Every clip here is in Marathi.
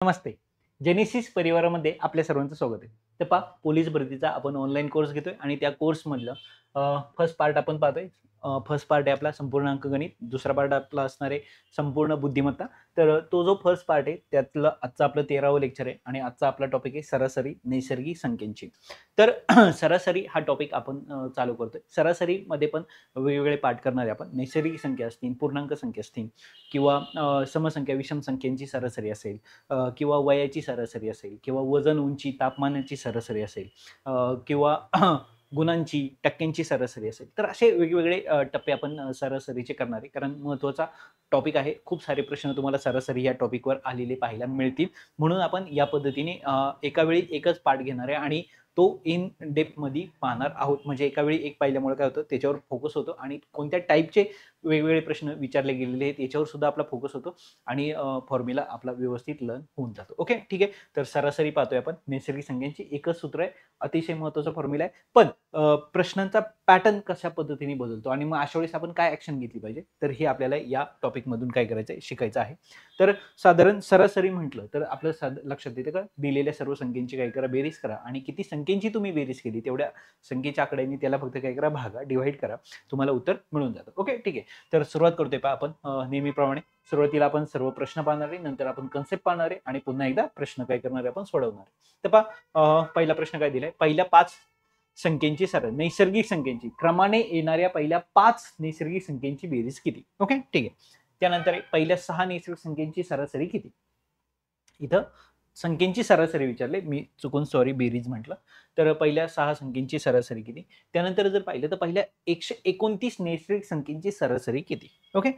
नमस्ते. जेनेसिस परिवारामध्ये आपल्या सर्वांचं स्वागत आहे. तर पहा पोलीस भरतीचा आपण ऑनलाईन कोर्स घेतोय आणि त्या कोर्समधलं फर्स्ट पार्ट आपण पाहतोय. फर्स्ट पार्ट आहे आपला संपूर्ण अंकगणित. दुसरा पार्ट आपला असणार आहे संपूर्ण बुद्धिमत्ता. तर तो जो फर्स्ट पार्ट आहे त्यातलं आजचं आपलं 13वं लेक्चर आहे आणि आजचा आपला टॉपिक आहे सरासरी नैसर्गिक संख्यांची. तर सरासरी हा टॉपिक आपण चालू करतोय. सरासरीमध्ये पण वेगवेगळे पार्ट करणार आहे आपण. नैसर्गिक संख्या असतील, पूर्णांक संख्या असतील किंवा समसंख्या, विषम संख्यांची सरासरी असेल किंवा वयाची सरासरी असेल किंवा वजन, उंची, तापमानाची सरासरी असेल किंवा गुणांची, टक्क्यांची सरासरी असेल. तर असे वेगवेगळे टप्पे आपण सरासरीचे करणार आहे. कारण महत्त्वाचा टॉपिक आहे. खूप सारे प्रश्न तुम्हाला सरासरी या टॉपिकवर आलेले पाहायला मिळतील. म्हणून आपण या पद्धतीने एका वेळी एकच पार्ट घेणार आहे आणि तो इन डेप्थमध्ये पाहणार आहोत. म्हणजे एका वेळी एक पाहिल्यामुळे काय होतं त्याच्यावर फोकस होतो आणि कोणत्या टाईपचे वेगवेगळे प्रश्न विचारले गेलेले आहेत याच्यावर सुद्धा आपला फोकस होतो आणि फॉर्म्युला आपला व्यवस्थित लर्न होऊन जातो. ओके, ठीक आहे. तर सरासरी पाहतोय आपण. नैसर्गिक संख्यांची एकच सूत्र आहे. अतिशय महत्त्वाचा फॉर्म्युला आहे. पण प्रश्नांचा पॅटर्न कशा पद्धतीने बदलतो आणि मग अशा वेळेस आपण काय ऍक्शन घेतली पाहिजे, तर हे आपल्याला या टॉपिकमधून काय करायचं आहे, शिकायचं आहे. तर साधारण सरासरी म्हटलं तर आपलं लक्षात येतं का, दिलेल्या सर्व संख्यांची काय करा, बेरीज करा आणि किती संख्यांची तुम्ही बेरीज केली तेवढ्या संख्येच्या आकड्यांनी त्याला फक्त काय करा, भागा, डिवाइड करा, तुम्हाला उत्तर मिळून जातं. ओके, ठीक आहे. तर सुरुवात करतोय पहा आपण नेहमीप्रमाणे. सुरुवातीला आपण सर्व प्रश्न पाहणार आहे, नंतर आपण कन्सेप्ट पाहणार आहे आणि पुन्हा एकदा प्रश्न काय करणार आहे, आपण सोडवणार आहे. तर पहा पहिला प्रश्न काय दिलाय, पहिल्या 5 संख्यांची नैसर्गिक संख्यांची क्रमाने येणाऱ्या पहिल्या 5 नैसर्गिक संख्यांची बेरीज किती. ओके, ठीक आहे. त्यानंतर पहिल्या 6 नैसर्गिक संख्यांची सरासरी किती. इथं संख्यांची सरासरी विचारले, मी चुकून सॉरी बेरीज म्हटलं. तर पहिल्या 6 संख्यांची सरासरी किती. त्यानंतर जर पाहिलं तर पहिल्या 129 नैसर्गिक संख्यांची सरासरी किती. ओके,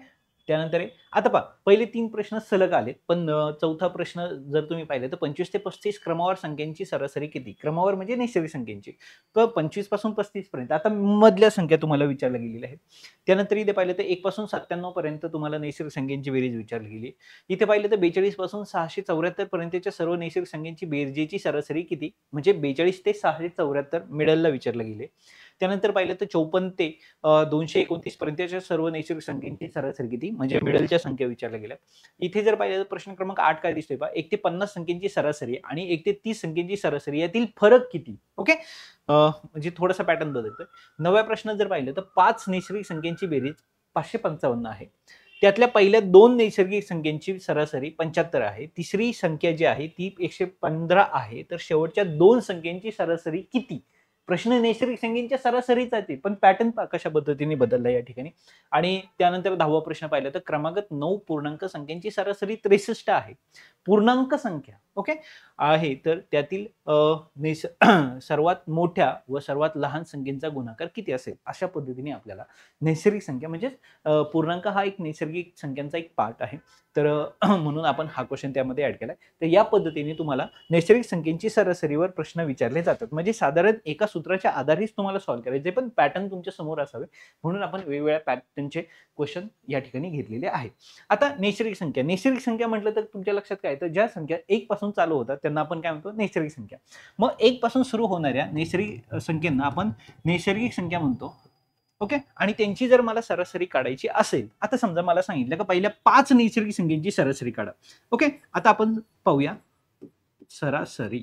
त्यानंतर आता पहा पहिले 3 प्रश्न सलग आलेत, पण चौथा प्रश्न जर तुम्ही पाहिलं तर 25 ते 35 क्रमावर संख्यांची सरासरी किती. क्रमावर म्हणजे नैसर्गिक संख्यांची. तर 25 पासून 35 पर्यंत आता मधल्या संख्या तुम्हाला विचारल्या गेलेल्या आहेत. त्यानंतर इथे पाहिलं तर 1 पासून 97 पर्यंत तुम्हाला नैसर्गिक संख्यांची बेरीज विचारली गेली. इथे पाहिलं तर 42 पासून 674 पर्यंतच्या सर्व नैसर्गिक संख्यांची बेरजेची सरासरी किती, म्हणजे 42 ते 674 मिडलला विचारले गेले. त्यानंतर पाहिलं तर 54 ते 229 पर्यंतच्या सर्व नैसर्गिक संख्यांची सरासरी किती, म्हणजे मिडलच्या संख्या विचारल्या गेल्या. इथे जर पाहिलं तर प्रश्न क्रमांक 8 काय दिसतोय पहा, 1 ते 50 संख्यांची सरासरी आणि 1 ते 30 संख्यांची सरासरी यातील फरक किती. ओके, म्हणजे थोडासा पॅटर्न बदलतोय. 9व्या प्रश्नात जर पाहिलं तर 5 नैसर्गिक संख्यांची बेरीज 555 आहे. त्यातल्या पहिल्या 2 नैसर्गिक संख्यांची सरासरी 75 आहे. तिसरी संख्या जी आहे ती 115 आहे. तर शेवटच्या 2 संख्यांची सरासरी किती. प्रश्न नैसर्गिक संख्यांच्या सरासरीचा आहे, पण पॅटर्न कशा पद्धतीने बदलला या ठिकाणी. आणि त्यानंतर 10वा प्रश्न पाहिला तर क्रमागत 9 पूर्णांक संख्यांची सरासरी 63 आहे. पूर्णांक संख्या ओके आहे, तर त्यातील सर्वात मोठ्या व सर्वात लहान संख्येचा गुणाकार किती असेल. अशा पद्धतीने आपल्याला नैसर्गिक संख्या म्हणजे पूर्णांक हा एक नैसर्गिक संख्यांचा एक पार्ट आहे. तर म्हणून आपण हा क्वेश्चन त्यामध्ये ऍड केलाय. तर या पद्धतीने तुम्हाला नैसर्गिक संख्येची सरासरीवर प्रश्न विचारले जातात. म्हणजे साधारण एका सूत्राच्या आधारेच तुम्हाला सॉल्व्ह करायचे, पण पॅटर्न तुमच्या समोर असावे म्हणून आपण वेगवेगळ्या पॅटर्नचे क्वेश्चन या ठिकाणी घेतलेले आहेत. आता नैसर्गिक संख्या म्हटलं तर तुमच्या लक्षात काय येतं, ज्या संख्या 1 पासून चालू होतात त्यांना आपण काय म्हणतो, नैसर्गिक संख्या. मग 1 पासून सुरू होणाऱ्या नैसर्गिक संख्यांना आपण नैसर्गिक संख्या म्हणतो. ओके, आणि त्यांची जर मला सरासरी काढायची असेल, आता समजा मला सांगितलं का पहिल्या 5 नैसर्गिक संख्येची सरासरी काढा. ओके, आता आपण पाहूया सरासरी.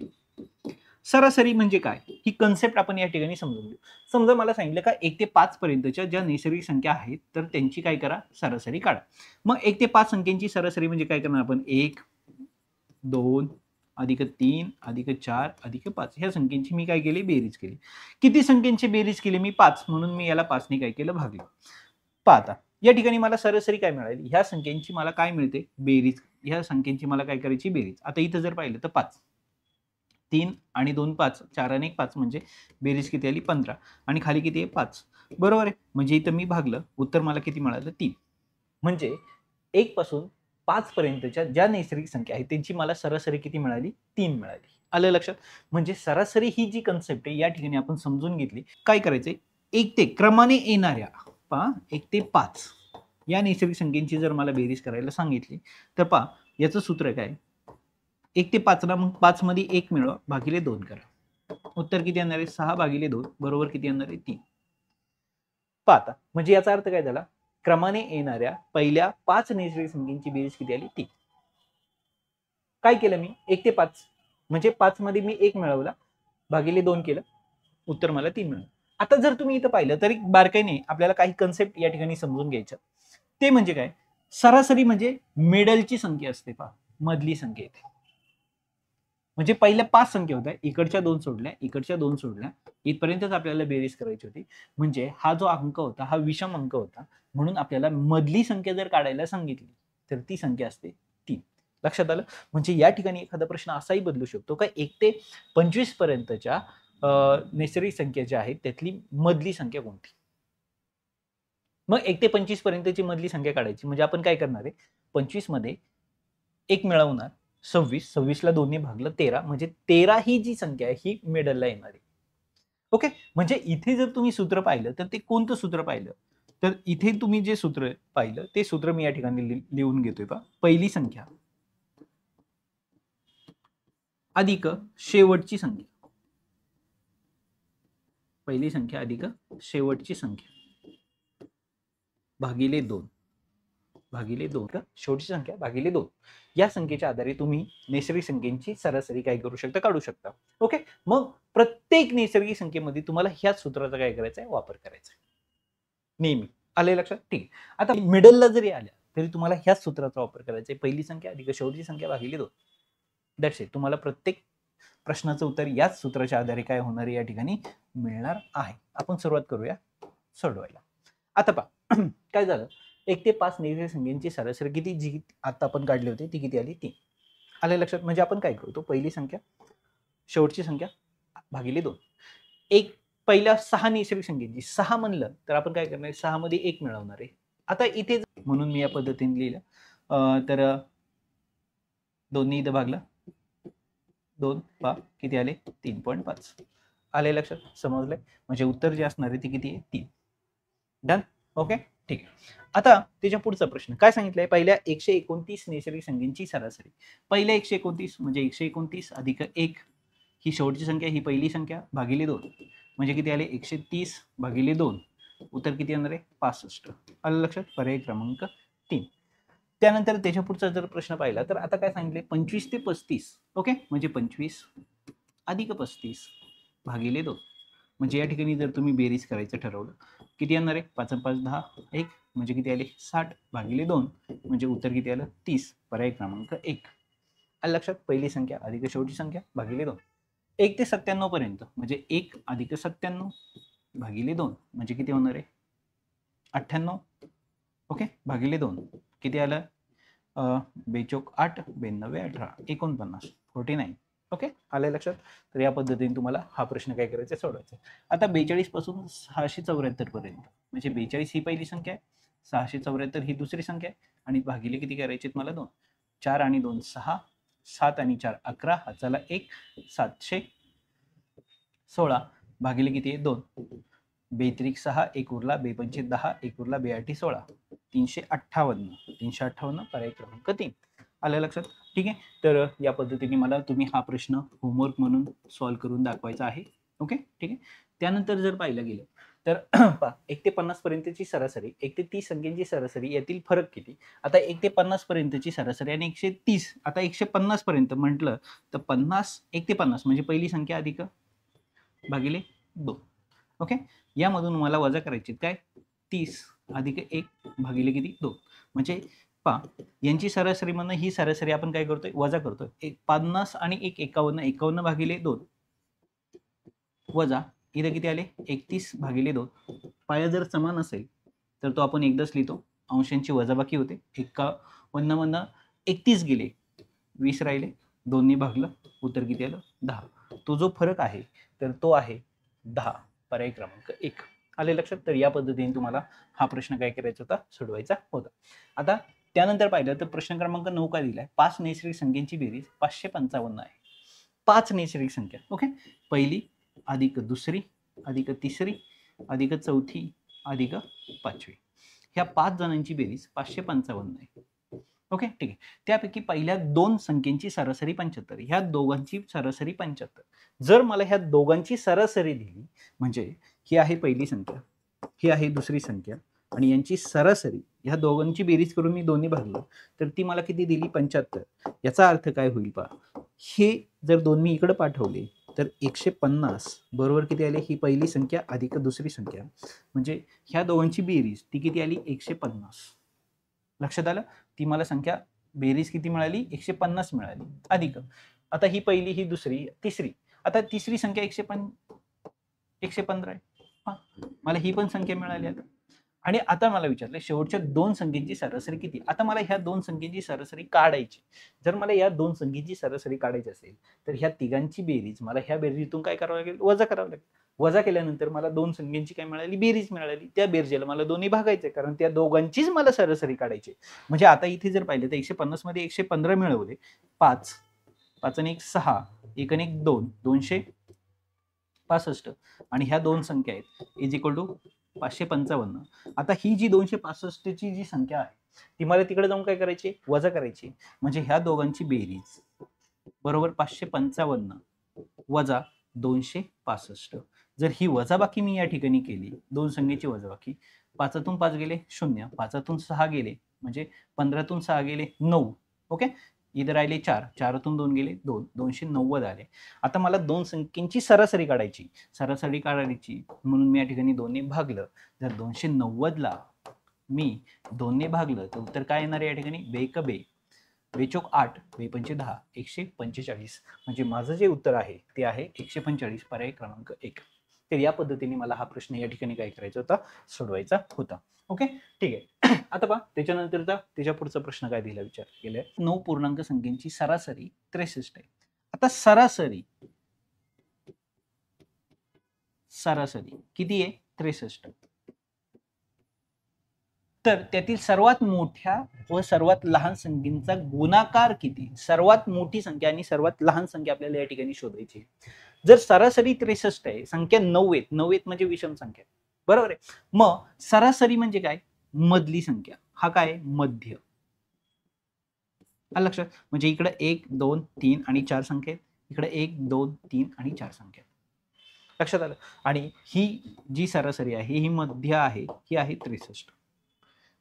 सरासरी म्हणजे काय, ही कन्सेप्ट आपण या ठिकाणी समजून घेऊ. समजा मला सांगितलं का 1 ते 5 पर्यंतच्या ज्या नैसर्गिक संख्या आहेत तर त्यांची काय करा, सरासरी काढा. मग 1 ते 5 संख्यांची सरासरी म्हणजे काय करणार आपण, 1 2 अधिक 3 अधिक 4 अधिक 5 ह्या संख्यांची मी काय केली, बेरीज केली. किती संख्यांची बेरीज केली मी, 5, म्हणून मी याला 5 ने काय केलं, भागलं. पहा आता या ठिकाणी मला सरासरी काय मिळाली, ह्या संख्यांची मला काय मिळते, बेरीज. ह्या संख्यांची मला काय करायची, बेरीज. आता इथं जर पाहिलं तर 5, 3 आणि 2 5, 4 आणि 1 5 म्हणजे बेरीज किती आली, 15. आणि खाली किती आहे, 5. बरोबर आहे. म्हणजे इथं मी भागलं, उत्तर मला किती मिळालं, 3. म्हणजे 1 पासून 5 पर्यंतच्या ज्या नैसर्गिक संख्या आहेत त्यांची मला सरासरी किती मिळाली, 3 मिळाली. आलं लक्षात. म्हणजे सरासरी ही जी कन्सेप्ट आहे या ठिकाणी आपण समजून घेतली. काय करायचंय, 1 ते क्रमाने येणाऱ्या पहा 1 ते 5 या नैसर्गिक संख्येची जर मला बेरीज करायला सांगितली तर पहा याचं सूत्र काय, 1 ते 5 ला मग 5 मध्ये 1 मिळवा, भागिले 2 करा. उत्तर किती येणार आहे, 6 भागिले 2 बरोबर किती येणार आहे, 3. पहा म्हणजे याचा अर्थ काय झाला, क्रमाने येणाऱ्या पहिल्या 5 नैसर्गिक संख्यांची बेरीज किती आली, 3. काय केलं मी 1 ते 5 म्हणजे 5 मध्ये मी 1 मिळवला भागिले 2 केलं, उत्तर मला 3 मिळालं. आता जर तुम्ही इथं पाहिलं तरी बारकाईने आपल्याला काही कन्सेप्ट या ठिकाणी समजून घ्यायच्या. ते म्हणजे काय, सरासरी म्हणजे मिडलची संख्या असते पहा, मधली संख्या येते. म्हणजे पहिल्या 5 संख्या होत्या, इकडच्या 2 सोडल्या, इकडच्या 2 सोडल्या, इथपर्यंतच आपल्याला बेरीज करायची होती. म्हणजे हा जो अंक होता हा विषम अंक होता, म्हणून आपल्याला मधली संख्या जर काढायला सांगितली तर ती संख्या असते 3. लक्षात आलं? म्हणजे या ठिकाणी एखादा प्रश्न असाही बदलू शकतो का 1 ते 25 पर्यंतच्या नैसर्गिक संख्या ज्या आहेत त्यातली मधली संख्या कोणती. मग 1 ते 25 पर्यंतची मधली संख्या काढायची म्हणजे आपण काय करणार आहे, 25 मध्ये 1 मिळवणार 26, 26 ला 2 ने भागलं 13, म्हणजे 13 ही जी संख्या आहे ही मिडलला येणार आहे. ओके, म्हणजे इथे जर तुम्ही सूत्र पाहिलं तर ते कोणतं सूत्र पाहिलं, तर इथे तुम्ही जे सूत्र पाहिलं ते सूत्र मी या ठिकाणी लिहून घेतोय पहा. पहिली संख्या अधिक शेवटची संख्या, पहिली संख्या अधिक शेवटची संख्या भागिले 2 भागिले 2 का शेवटची संख्या भागिले 2 या संख्येच्या आधारे तुम्ही नैसर्गिक संख्येची सरासरी काय करू शकता, काढू शकता. ओके, मग प्रत्येक नैसर्गिक संख्येमध्ये तुम्हाला ह्याच सूत्राचा काय करायचा आहे, वापर करायचा आहे नेहमी. आले लक्षात? ठीक. आता मिडलला जरी आल्या तरी तुम्हाला ह्याच सूत्राचा वापर करायचा आहे, पहिली संख्या अधिक शेवटची संख्या भागिले 2. That's it. तुम्हाला प्रत्येक प्रश्नाचं उत्तर याच सूत्राच्या आधारे काय होणार आहे या ठिकाणी मिळणार आहे. आपण सुरुवात करूया सोडवायला. आता पहा काय झालं, 1 ते 5 नैसर्गिक संख्येची सरासरी किती जी आता आपण काढली होती ती किती आली, 3. आले लक्षात? म्हणजे आपण काय करतो, पहिली संख्या शेवटची संख्या भागिले 2. एक पहिल्या 6 नैसर्गिक संख्येची 6 म्हणलं तर आपण काय करणार, 6 मध्ये 1 मिळवणार आहे. आता इथे म्हणून मी या पद्धतीने लिहिलं, तर 2 ने इथं भागलं 2 पहा किती आले 3.5. आले लक्षात? समजलंय? म्हणजे उत्तर जे असणार आहे ते किती आहे, 3. डन. ओके, ठीक आहे. आता त्याच्या पुढचा प्रश्न काय सांगितलंय, पहिल्या 129 नैसर्गिक संख्येची सरासरी. पहिल्या 129 म्हणजे 129 अधिक 1 ही शेवटची संख्या, ही पहिली संख्या भागिले 2 म्हणजे किती आले 130 भागिले 2. उत्तर किती येणार आहे, 65. आलं लक्षात? पर्याय क्रमांक 3. त्यानंतर त्याच्या पुढचा जर प्रश्न पाहिला तर आता काय सांगितले, 25 ते 35. ओके, म्हणजे 25 अधिक 35 भागिले 2 म्हणजे या ठिकाणी जर तुम्ही बेरीज करायचं ठरवलं किती येणार आहे, 5 5 10 1 म्हणजे किती आले 60 भागिले 2 म्हणजे उत्तर किती आलं 30. पर्याय क्रमांक 1. आलं लक्षात? पहिली संख्या अधिक शेवटची संख्या भागिले 2. 1 ते 97 पर्यंत म्हणजे 1 अधिक 97 भागिले 2 म्हणजे किती होणार आहे 98. ओके, भागिले 2 किती आलं, 2 8 92 18 49 49. ओके, आलं लक्षात? तर या पद्धतीने तुम्हाला हा प्रश्न काय करायचा आहे, सोडवायचा आहे. आता 42 पासून 674 पर्यंत म्हणजे 42 ही पहिली संख्या आहे, 674 ही दुसरी संख्या आहे आणि भागिले किती करायचे मला 2. 4 आणि 2 6, 7 आणि 4 11, हा चला 1 716 भागिले किती आहे 2. 2 6 1 उरला, 2 5 10 1 उरला, 2 8 16 358. 358 पर्याय क्रमांक 3. आलं लक्षात? ठीक आहे, तर या पद्धतीने मला तुम्ही हा प्रश्न होमवर्क म्हणून सॉल्व्ह करून दाखवायचा आहे. ओके, ठीक आहे. त्यानंतर जर पाहिलं गेलं तर 1 ते 50 पर्यंतची सरासरी, 1 ते 30 संख्येची सरासरी यातील फरक किती. आता 1 ते 50 पर्यंतची सरासरी आणि 130, आता 150 पर्यंत म्हटलं तर 50 1 ते 50 म्हणजे पहिली संख्या अधिक भागिले 2. ओके, यामधून मला वजा करायची काय 30 अधिक 1 भागिले किती 2 म्हणजे पहा यांची सरासरी म्हणून ही सरासरी आपण काय करतोय, वजा करतोय. 50 आणि 1 51, 51 भागिले 2 वजा इथे किती आले 31 भागिले 2. पाया जर समान असेल तर तो आपण एकदाच लिहितो, अंशांची वजाबाकी होते. 51 मधनं 31 गेले, 20 राहिले, 2 ने भागलं, उत्तर किती आलं 10. तो जो फरक आहे तर तो आहे 10. पर्याय क्रमांक 1. आले लक्षात? तर या पद्धतीने तुम्हाला हा प्रश्न काय करायचा होता, सोडवायचा होता. आता त्यानंतर पाहिलं तर प्रश्न क्रमांक 9 काय दिलाय, 5 नैसर्गिक संख्येची बेरीज 555 आहे. 5 नैसर्गिक संख्या. ओके, पहिली अधिक दुसरी अधिक तिसरी अधिक चौथी अधिक 5वी, ह्या 5 जणांची बेरीज 555 आहे. ओके, ठीक आहे. त्यापैकी पहिल्या 2 संख्येची सरासरी 75, ह्या दोघांची सरासरी 75. जर मला ह्या दोघांची सरासरी दिली म्हणजे ही आहे पहिली संख्या, ही आहे दुसरी संख्या आणि यांची सरासरी, ह्या दोघांची बेरीज करून मी दोन्ही भागलं तर ती मला किती दिली 75. याचा अर्थ काय होईल पहा, हे जर दोन मी इकडे पाठवले तर 150 बरोबर किती आले, ही पहिली संख्या अधिक दुसरी संख्या म्हणजे ह्या दोघांची बेरीज ती किती आली 150. लक्षात आलं, ती मला संख्या बेरीज किती मिळाली 150 मिळाली अधिक, आता ही पहिली ही दुसरी तिसरी, आता तिसरी संख्या 115 आहे. मला ही पण संख्या मिळाली आता. आणि आता मला विचारलं शेवटच्या दोन संख्येची सरासरी किती. आता मला ह्या दोन संख्येची सरासरी काढायची. जर मला या दोन संख्येची सरासरी काढायची असेल तर ह्या तिघांची बेरीज मला ह्या बेरीजतून काय करावं लागेल, वजा करावं लागेल. वजा केल्यानंतर मला दोन संख्येची काय मिळाली, बेरीज मिळाली. त्या बेरजेला मला दोन्ही भागायचे कारण त्या दोघांचीच मला सरासरी काढायची. म्हणजे आता इथे जर पाहिलं तर 150 मध्ये 115 मिळवले, 5 5 आणि 1 6, 1 आणि 1 2, 265 आणि ह्या दोन संख्या आहेत इज इक्वल टू 555. आता ही जी 265 ची जी संख्या आहे ती मला तिकडे जाऊन काय करायची, वजा करायची. म्हणजे ह्या दोघांची बेरीज बरोबर 555 वजा 265. जर ही वजाबाकी मी या ठिकाणी केली, दोन संख्येची वजाबाकी, 5तून 5 गेले 0, 5तून 6 गेले म्हणजे 15तून 6 गेले 9. ओके, इथे राहिले 4, 4तून 2 गेले 2, 290 आले. आता मला दोन संख्येची सरासरी काढायची. सरासरी काढायची म्हणून मी या ठिकाणी 2ने भागलं. जर 290 ला मी 2ने भागलं तर उत्तर काय येणार आहे या ठिकाणी, बेक बे, बेचोक 8, बेपंचे 10, 145. म्हणजे माझं जे उत्तर आहे ते आहे 145, पर्याय क्रमांक 1. तर या पद्धतीने मला हा प्रश्न या ठिकाणी काय करायचा होता, सोडवायचा होता. ओके, ठीक आहे. आता पहा त्याच्यानंतरचा त्याच्या पुढचा प्रश्न काय दिला विचार केलाय, 9 पूर्णांक संख्येची सरासरी 63 आहे. आता सरासरी किती आहे, 63. तर त्यातील सर्वात मोठ्या व सर्वात लहान संख्येचा गुणाकार किती. सर्वात मोठी संख्या आणि सर्वात लहान संख्या आपल्याला या ठिकाणी शोधायची. जर सरासरी 63 आहे, संख्या 9 आहेत, 9 आहेत म्हणजे विषम संख्या, बरोबर आहे. मग सरासरी म्हणजे काय, मधली संख्या. हा काय, मध्य. आलं लक्षात. म्हणजे इकडे 1 2 3 आणि 4 संख्या आहेत, इकडे 1 2 3 आणि 4 संख्या. लक्षात आलं. आणि ही जी सरासरी आहे ही मध्य आहे, ही आहे 63.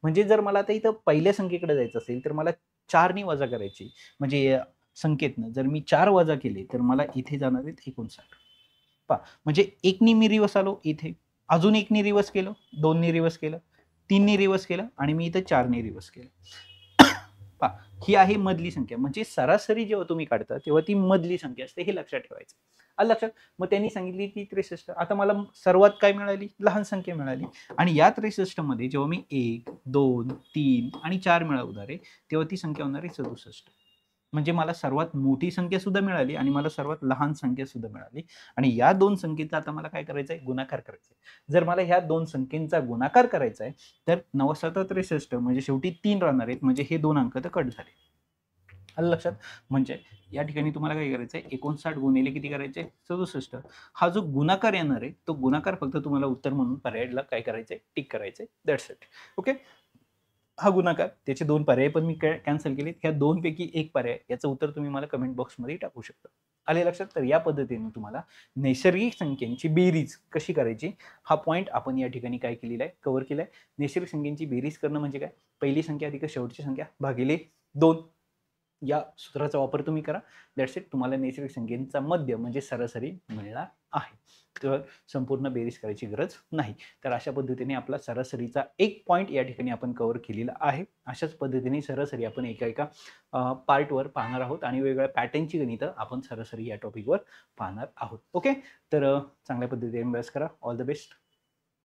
म्हणजे जर मला आता इथं पहिल्या संख्येकडे जायचं असेल तर मला 4 ने वजा करायची. म्हणजे संख्येतनं जर मी 4 वजा केले तर मला इथे जाणार आहेत 59. पहा म्हणजे 1 ने मी रिवर्स आलो इथे, अजून 1 ने रिवर्स केलं, 2 ने रिवर्स केलं, 3 ने रिवर्स केलं आणि मी इथं 4 ने रिवर्स केलं. पहा ही आहे मधली संख्या. म्हणजे सरासरी जेव्हा तुम्ही काढता तेव्हा ती मधली संख्या असते, हे लक्षात ठेवायचं. आलं लक्षात. मग त्यांनी सांगितली की 63. आता मला सर्वात काय मिळाली, लहान संख्या मिळाली. आणि या 63 मध्ये जेव्हा मी 1 2 3 आणि 4 मिळवणार आहे तेव्हा ती संख्या होणार आहे 67. म्हणजे मला सर्वात मोठी संख्या सुद्धा मिळाली आणि मला सर्वात लहान संख्या सुद्धा मिळाली. आणि या दोन संख्येचा आता मला काय करायचं आहे, गुणाकार करायचा आहे. जर मला ह्या दोन संख्येचा गुणाकार करायचा आहे तर 9 7 63 म्हणजे शेवटी 3 राहणार आहेत, म्हणजे हे दोन अंक तर कट झाले. आलं लक्षात. म्हणजे या ठिकाणी तुम्हाला काय करायचं आहे, 59 गुणिले किती करायचे, 67. हा जो गुणाकार येणार आहे तो गुणाकार फक्त तुम्हाला उत्तर म्हणून पर्यायला काय करायचंय, टिक करायचंय. That's it. ओके, हा गुणाकार, त्याचे दोन पर्याय पण मी कॅन्सल केले. ह्या दोन पैकी एक पर्याय याचं उत्तर तुम्ही मला कमेंट बॉक्समध्ये टाकू शकता. आले लक्षात. तर या पद्धतीने तुम्हाला नैसर्गिक संख्यांची बेरीज कशी करायची हा पॉईंट आपण या ठिकाणी काय केलेला आहे, कव्हर केलाय. नैसर्गिक संख्यांची बेरीज करणं म्हणजे काय, पहिली संख्या अधिक शेवटची संख्या भागिले 2 या सूत्राचा वापर तुम्ही करा. That's it. तुम्हाला नैसर्गिक संख्येचा मध्य म्हणजे सरासरी मिळणार आहे. तर संपूर्ण बेरीज करायची गरज नाही. तर अशा पद्धतीने आपला सरासरीचा एक पॉईंट या ठिकाणी आपण कव्हर केलेला आहे. अशाच पद्धतीने सरासरी आपण एका पार्टवर पाहणार आहोत आणि वेगवेगळ्या पॅटर्नची गणितं आपण सरासरी या टॉपिकवर पाहणार आहोत. ओके, तर चांगल्या पद्धतीने अभ्यास करा. All the best.